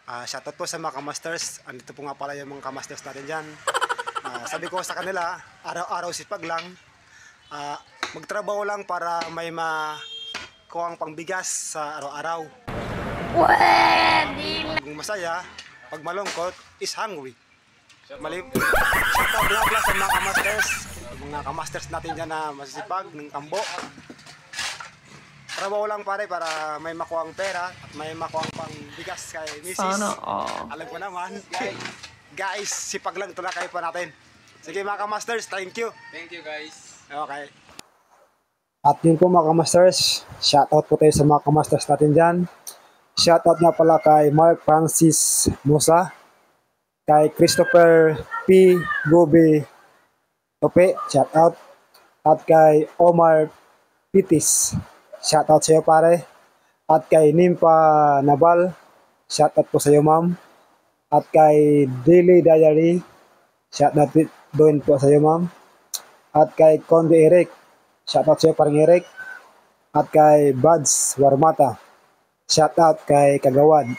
Shoutout po sa mga kamasters. Andito po nga pala yung mga kamasters natin dyan. Sabi ko sa kanila, araw-araw sipag lang. Magtrabaho lang para may makuha ang pangbigas sa araw-araw. Pag masaya, pag malungkot, is hungry. Shoutout lang pala sa mga kamasters. Mga kamasters natin dyan na masisipag ng kambo. Trabaho lang pare para may makuha ang pera at may makuha ang pangbigas kay Mrs. Sana Alam ko naman. Guys, sipag lang tulak kayo pa natin. Sige mga kamasters, thank you. Thank you guys. Okay. At yun po mga kamasters, shoutout po tayo sa mga kamasters natin dyan. Shoutout nga pala kay Mark Francis Musa, kay Christopher P. Gobe Tope, shoutout. At kay Omar Pitis, shoutout sa iyo pare. At kay Nimpa Nabal, shoutout po sa iyo ma'am. At kay Daily Diary, shoutout doon po sa iyo ma'am. At kay Conde Eric, shoutout sa iyo parang Eric. At kay Buds Warmata, shoutout kay Kagawad.